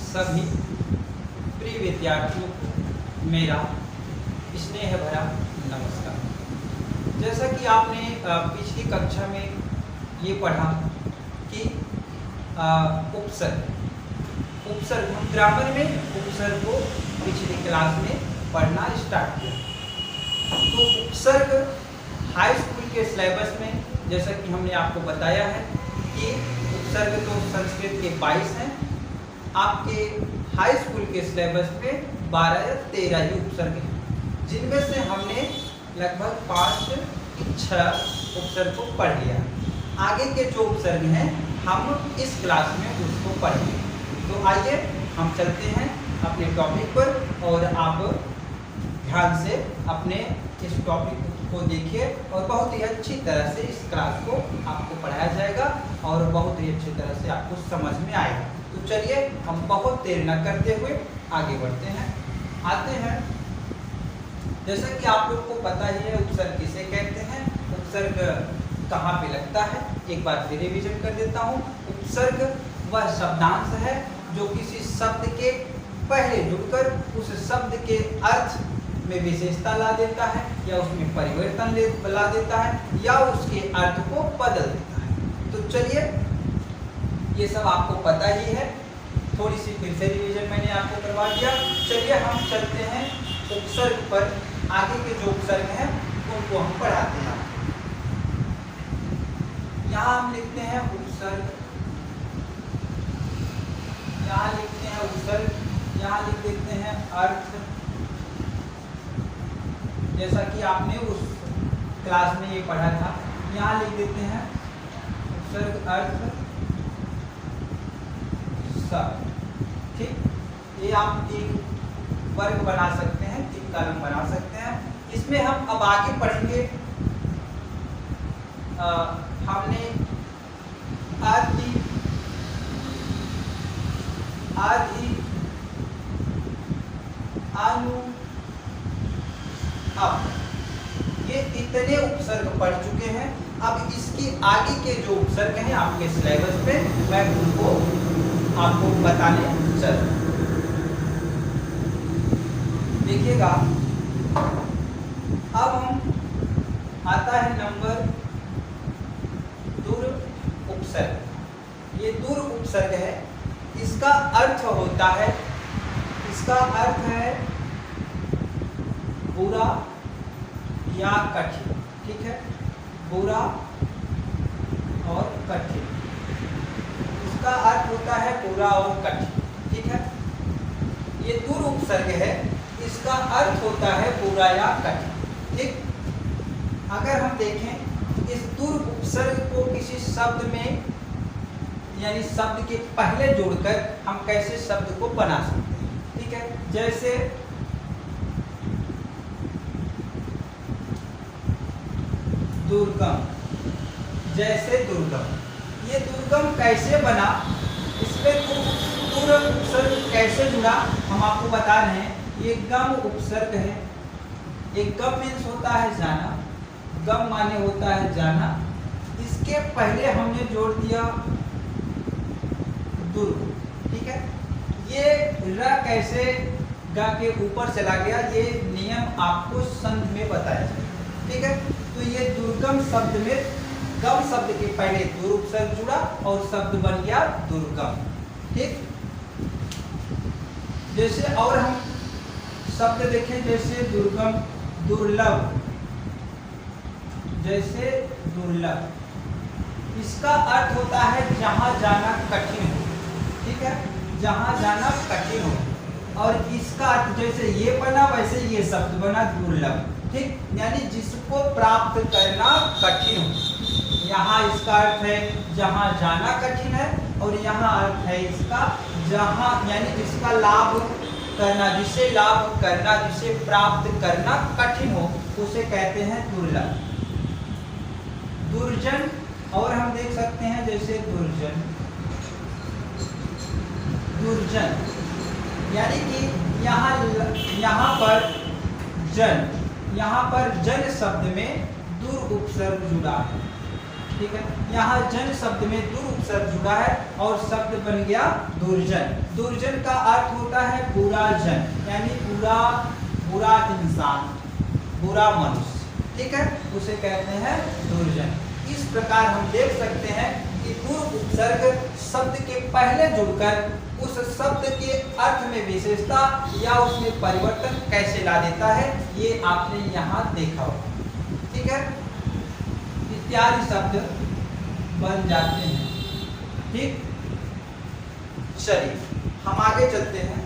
सभी प्रिय विद्यार्थियों को मेरा स्नेह भरा नमस्कार। जैसा कि आपने पिछली कक्षा में ये पढ़ा कि उपसर्ग हम ग्रामर में उपसर्ग को पिछली क्लास में पढ़ना स्टार्ट किया। तो उपसर्ग हाई स्कूल के सिलेबस में जैसा कि हमने आपको बताया है कि उपसर्ग तो संस्कृत के 22 हैं, आपके हाई स्कूल के सिलेबस में 12 या 13 ही उपसर्ग हैं, जिनमें से हमने लगभग 5-6 उपसर्ग को पढ़ लिया। आगे के जो उपसर्ग हैं हम इस क्लास में उसको पढ़ेंगे। तो आइए हम चलते हैं अपने टॉपिक पर और आप ध्यान से अपने इस टॉपिक को देखिए और बहुत ही अच्छी तरह से इस क्लास को आपको पढ़ाया जाएगा और बहुत ही अच्छी तरह से आपको समझ में आएगा। तो चलिए हम बहुत देर न करते हुए आगे बढ़ते हैं। आते हैं, जैसा कि आप लोग को पता ही है उपसर्ग किसे कहते हैं, उपसर्ग कहाँ पे लगता है, एक बार फिर रिवीजन कर देता हूँ। उपसर्ग वह शब्दांश है जो किसी शब्द के पहले जुड़कर उस शब्द के अर्थ में विशेषता ला देता है या उसमें परिवर्तन ला देता है या उसके अर्थ को बदल देता है। तो चलिए, ये सब आपको पता ही है, थोड़ी सी फिर से रिवीजन मैंने आपको करवा दिया। चलिए हम चलते हैं उपसर्ग पर। आगे के जो उपसर्ग हैं उनको हम पढ़ाते हैं। यहाँ हम लिखते हैं उपसर्ग, यहाँ लिखते हैं उपसर्ग, यहाँ लिख देते हैं अर्थ। जैसा कि आपने उस क्लास में ये पढ़ा था, यहाँ लिख देते हैं उपसर्ग, अर्थ, शब्द। ठीक, ये आप एक वर्ग बना सकते हैं, एक कॉलम बना सकते हैं। इसमें हम अब आगे पढ़ेंगे, हमने आदि, अनु, अब ये इतने उपसर्ग पढ़ चुके हैं। अब इसकी आगे के जो उपसर्ग हैं आपके सिलेबस पे मैं उनको आपको बताने चल। देखिएगा, अब हम आता है नंबर दूर उपसर्ग। ये दूर उपसर्ग है, इसका अर्थ होता है, इसका अर्थ है बुरा या कठिन। ठीक है, बुरा और कठिन, इसका अर्थ होता है बुरा और कठिन। ठीक है, ये दूर उपसर्ग है, इसका अर्थ होता है बुरा या कठिन। ठीक, अगर हम देखें इस दूर उपसर्ग को किसी शब्द में यानी शब्द के पहले जोड़कर हम कैसे शब्द को बना सकते हैं। ठीक है, जैसे दुर्गम, जैसे दुर्गम, ये दुर्गम कैसे बना, इसमें दूर उपसर्ग कैसे जुड़ा हम आपको बता रहे हैं। ये गम उपसर्ग है। एक गम मीन्स होता है जाना, गम माने होता है जाना। इसके पहले हमने जोड़ दिया दुर्ग। ठीक है, ये र कैसे ग के ऊपर चला गया, ये नियम आपको संध में बताया जाएगा। ठीक है, तो ये दुर्गम शब्द में गम शब्द के पहले दूर उपसर्ग जुड़ा और शब्द बन गया दुर्गम। ठीक, जैसे और हम शब्द देखें, जैसे दुर्गम, दुर्लभ, जैसे दुर्लभ, इसका अर्थ होता है जहां जाना कठिन हो। ठीक है, जहां जाना कठिन हो। और इसका अर्थ जैसे ये बना वैसे ये शब्द बना दुर्लभ। ठीक, यानी जिसको प्राप्त करना कठिन हो। यहाँ इसका अर्थ है जहां जाना कठिन है और यहाँ अर्थ है इसका जहां यानी जिसका लाभ करना, जिसे लाभ करना, जिसे प्राप्त करना कठिन हो, उसे कहते हैं दुर्लभ। दुर्जन, और हम देख सकते हैं जैसे दुर्जन, दुर्जन यानी कि यहाँ पर जन, यहाँ पर जन शब्द में दूर उपसर्ग जुड़ा है। ठीक है। यहाँ जन शब्द में दुर उपसर्ग जुड़ा है और शब्द बन गया दुर्जन। दुर्जन का अर्थ होता है बुरा जन, यानी बुरा इंसान, बुरा मनुष्य, ठीक है, उसे कहते हैं दुर्जन। इस प्रकार हम देख सकते हैं कि दुर उपसर्ग शब्द के पहले जुड़कर उस शब्द के अर्थ में विशेषता या उसमें परिवर्तन कैसे ला देता है, ये आपने यहाँ देखा होगा, ठीक है। इत्यादि शब्द बन जाते हैं, ठीक। चलिए हम आगे चलते हैं।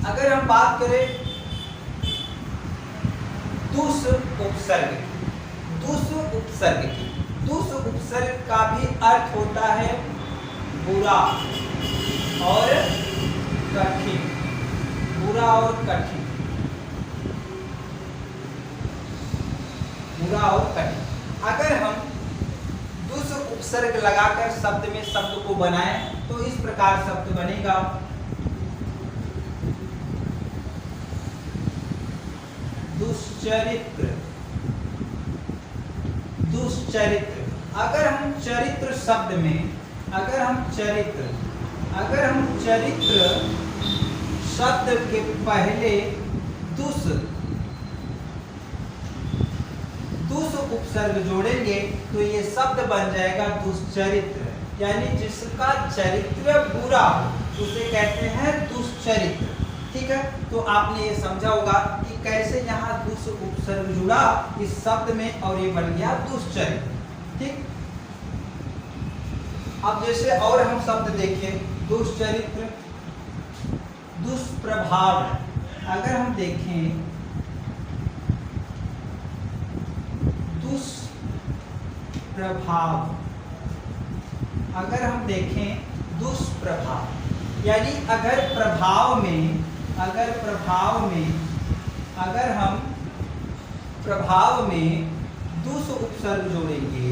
अगर हम बात करें दुस उपसर्ग की, दुस उपसर्ग का भी अर्थ होता है बुरा और कठिन, बुरा और कठिन, बुरा और कठिन। अगर हम दुस उपसर्ग लगाकर शब्द में शब्द को बनाएं तो इस प्रकार शब्द बनेगा दुश्चरित्र, दुश्चरित्र। अगर हम चरित्र शब्द में, अगर हम चरित्र शब्द के पहले दुस उपसर्ग जोड़ेंगे तो ये शब्द बन जाएगा दुश्चरित्र, यानी जिसका चरित्र बुरा हो उसे कहते हैं दुश्चरित्र, ठीक है। तो आपने ये समझा होगा कि कैसे यहाँ दुस उपसर्ग जुड़ा इस शब्द में और ये बन गया दुश्चरित्र, ठीक। अब जैसे और हम शब्द देखें, दुश्चरित्र, दुष्प्रभाव। अगर हम देखें दुष्प्रभाव, अगर हम देखें दुष्प्रभाव, यानी अगर हम प्रभाव में दुस उपसर्ग जोड़ेंगे,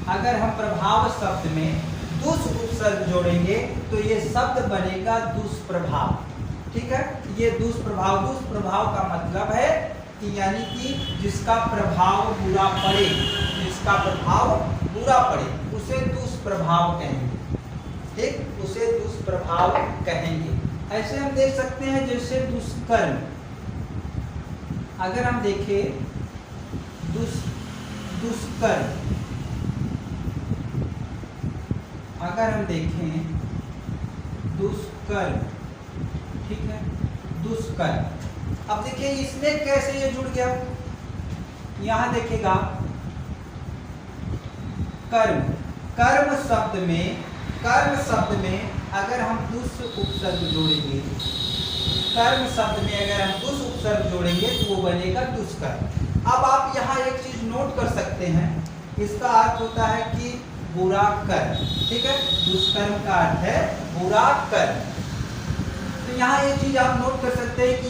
अगर हम प्रभाव शब्द में दुस उपसर्ग जोड़ेंगे तो ये शब्द बनेगा दुष्प्रभाव, ठीक है। ये दुष्प्रभाव का मतलब है कि यानी कि जिसका प्रभाव बुरा पड़े, जिसका प्रभाव बुरा पड़े उसे दुष्प्रभाव कहेंगे, ठीक, उसे दुष्प्रभाव कहेंगे। ऐसे हम देख सकते हैं जैसे दुष्कर्म। अगर हम देखें दुष्कर्म, अगर हम देखें दुष्कर्म, ठीक है, दुष्कर्म। अब देखिए इसमें कैसे ये जुड़ गया, यहां देखिएगा कर्म शब्द में अगर हम दुस उपसर्ग जोड़ेंगे, कर्म शब्द में अगर हम दुस उपसर्ग जोड़ेंगे तो वो बनेगा दुष्कर्म। अब आप यहाँ एक चीज नोट कर सकते हैं, इसका अर्थ होता है कि बुरा कर्म, ठीक है, दुष्कर्म का अर्थ है बुरा कर्म। तो यहाँ ये चीज आप नोट कर सकते हैं कि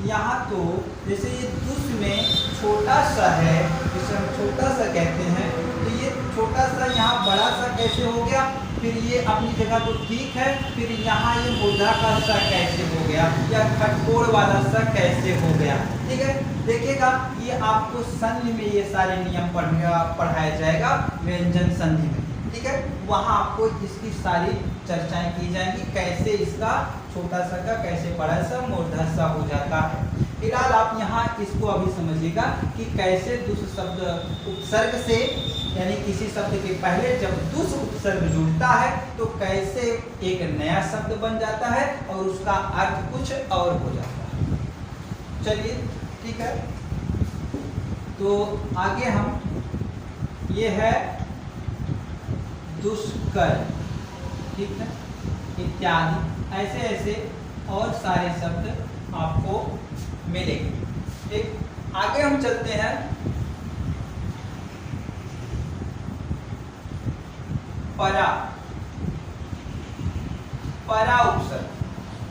यहाँ तो जैसे ये दुस में छोटा सा है, जिसे हम छोटा सा कहते हैं, तो ये छोटा सा यहाँ बड़ा सा कैसे हो गया, फिर ये अपनी जगह तो ठीक है, फिर यहाँ ये मुर्दा का सा कैसे हो गया, या खटकोड़ वाला सा कैसे हो गया, ठीक है। देखिएगा ये आपको संधि में ये सारे नियम पढ़ाया जाएगा, व्यंजन संधि में, ठीक है। वहाँ आपको इसकी सारी चर्चाएं की जाएंगी, कैसे इसका छोटा सा का कैसे बड़ा सा मूर्धा सा हो जाता है। फिलहाल आप यहाँ इसको अभी समझिएगा कि कैसे दुस शब्द उपसर्ग से, यानी किसी शब्द के पहले जब दुस उपसर्ग जुड़ता है तो कैसे एक नया शब्द बन जाता है और उसका अर्थ कुछ और हो जाता है। चलिए ठीक है, तो आगे हम ये है दुष्कर, ठीक है, इत्यादि ऐसे ऐसे और सारे शब्द आपको मिलेंगे। ठीक, आगे हम चलते हैं परा। परा उपसर्ग,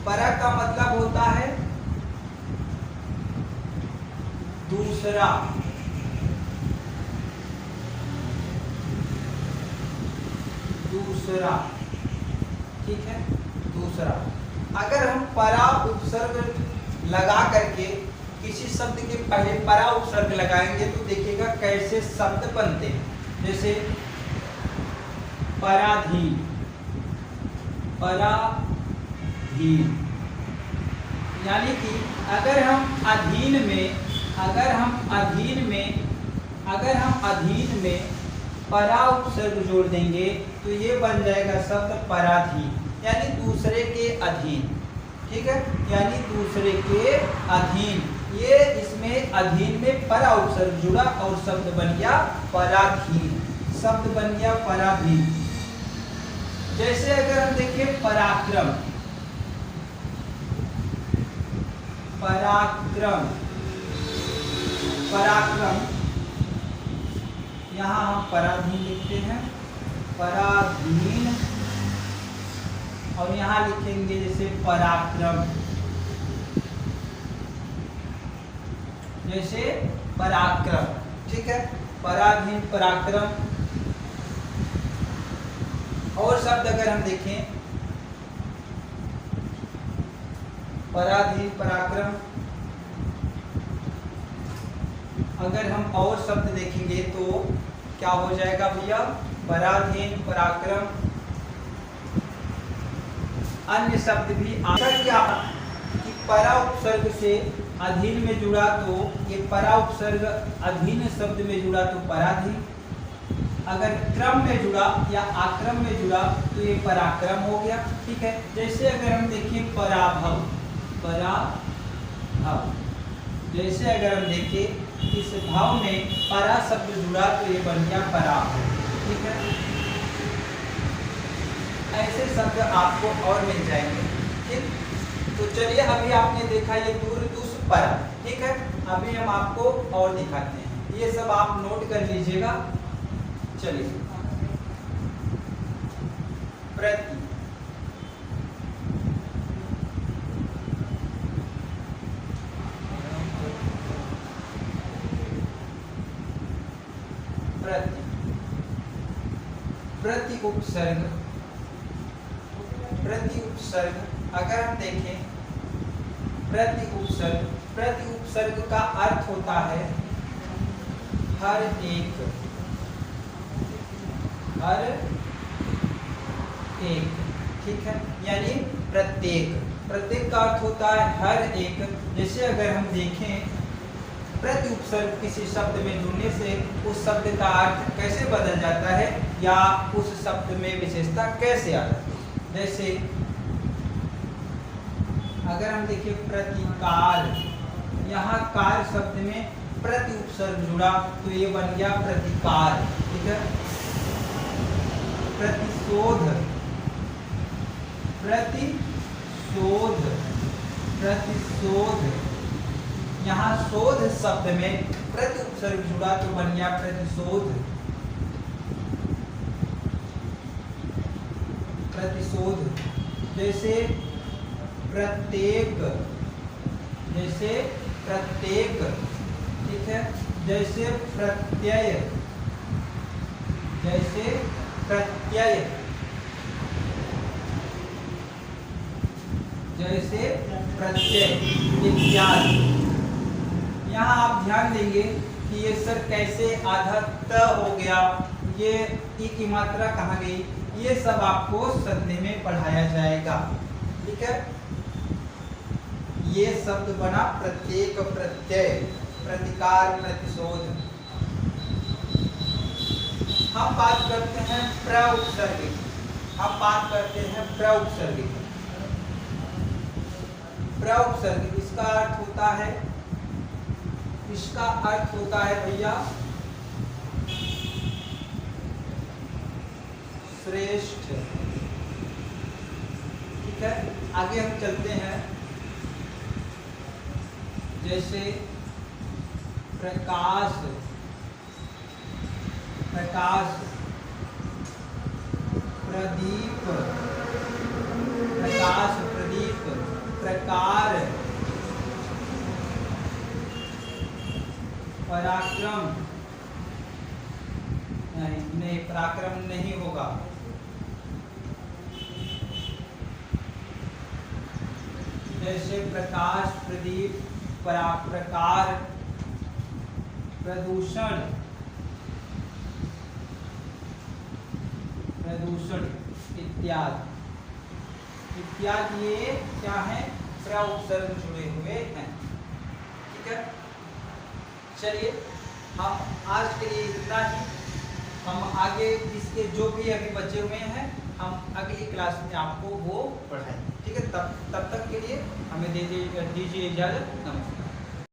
परा का मतलब होता है दूसरा, दूसरा, ठीक है, दूसरा। अगर हम परा उपसर्ग लगा करके किसी शब्द के पहले परा उपसर्ग लगाएंगे तो देखिएगा कैसे शब्द बनते हैं। जैसे पराधीन, पराधीन, यानी कि अगर हम अधीन में परा उपसर्ग जोड़ देंगे तो ये बन जाएगा शब्द पराधीन, यानी दूसरे के अधीन। ठीक है, यानी दूसरे के अधीन, ये इसमें अधीन में परा उपसर्ग जुड़ा और शब्द बन गया पराधीन, शब्द बन गया पराधीन। जैसे अगर हम देखें पराक्रम, पराक्रम, पराक्रम, यहाँ हम पराधीन लिखते हैं, पराधीन, और यहाँ लिखेंगे जैसे पराक्रम, जैसे पराक्रम। ठीक है, पराधीन, पराक्रम। और शब्द अगर हम देखें पराधीन, पराक्रम, अगर हम और शब्द देखेंगे तो क्या हो जाएगा भैया, पराधीन, पराक्रम, अन्य शब्द भी क्या कि परा उपसर्ग से अधीन में जुड़ा तो ये परा उपसर्ग अधीन शब्द में जुड़ा तो पराधीन, अगर क्रम में जुड़ा या आक्रम में जुड़ा तो ये पराक्रम हो गया। ठीक है, जैसे अगर हम देखें पराभव, पराभव, जैसे अगर हम देखें इस भाव में परा शब्द जुड़ा तो ये बन गया पराभव। ठीक है, ऐसे शब्द आपको और मिल जाएंगे। ठीक, तो चलिए अभी आपने देखा ये दूर दुस परा। ठीक है, अभी हम आपको और दिखाते हैं, ये सब आप नोट कर लीजिएगा। चलिए, प्रति, प्रति, प्रति उपसर्ग, प्रति उपसर्ग अगर हम देखें प्रति उपसर्ग, प्रति उपसर्ग का अर्थ होता है हर एक, हर एक। ठीक है, यानी प्रत्येक, प्रत्येक का अर्थ होता है हर एक। जैसे अगर हम देखें प्रति उपसर्ग किसी शब्द में जुड़ने से उस शब्द का अर्थ कैसे बदल जाता है या उस शब्द में विशेषता कैसे आता है। जैसे अगर हम देखें प्रतिकार, यहाँ कार शब्द में प्रति उपसर्ग जुड़ा तो ये बन गया प्रतिकार। ठीक है, प्रतिशोध, प्रतिशोध, प्रतिशोध, यहाँ शोध शब्द में प्रति उपसर्ग जुड़ा तो बन गया प्रतिशोध, प्रतिशोध। जैसे प्रत्येक, जैसे प्रत्येक। ठीक है, जैसे प्रत्यय, जैसे प्रत्यय, जैसे प्रत्यय इत्यादि। यहाँ आप ध्यान देंगे कि ये सर कैसे आधा त हो गया, ये ई की मात्रा कहाँ गई, ये सब आपको संधि में पढ़ाया जाएगा। ठीक है, ये शब्द बना प्रत्येक, प्रत्यय, प्रतिकार, प्रतिशोध। हम बात करते हैं प्रउपसर्ग की, हम बात करते हैं प्रउपसर्ग की। प्रउपसर्ग इसका अर्थ होता है, इसका अर्थ होता है भैया श्रेष्ठ। ठीक है, आगे हम चलते हैं। जैसे प्रकाश, प्रकाश, प्रदीप, प्रकाश, प्रदीप, प्रकार, पराक्रम, नहीं पराक्रम नहीं होगा। जैसे प्रकाश, प्रदीप, प्रकार प्रदूषण इत्यादि ये क्या है, उपसर्ग जुड़े हुए हैं। ठीक है, चलिए हम आज के लिए इतना ही। हम आगे इसके जो भी अभी बचे हुए हैं हम अगली क्लास में आपको वो पढ़ाएंगे। ठीक है, तब तक के लिए हमें दीजिए इजाजत। नमस्कार।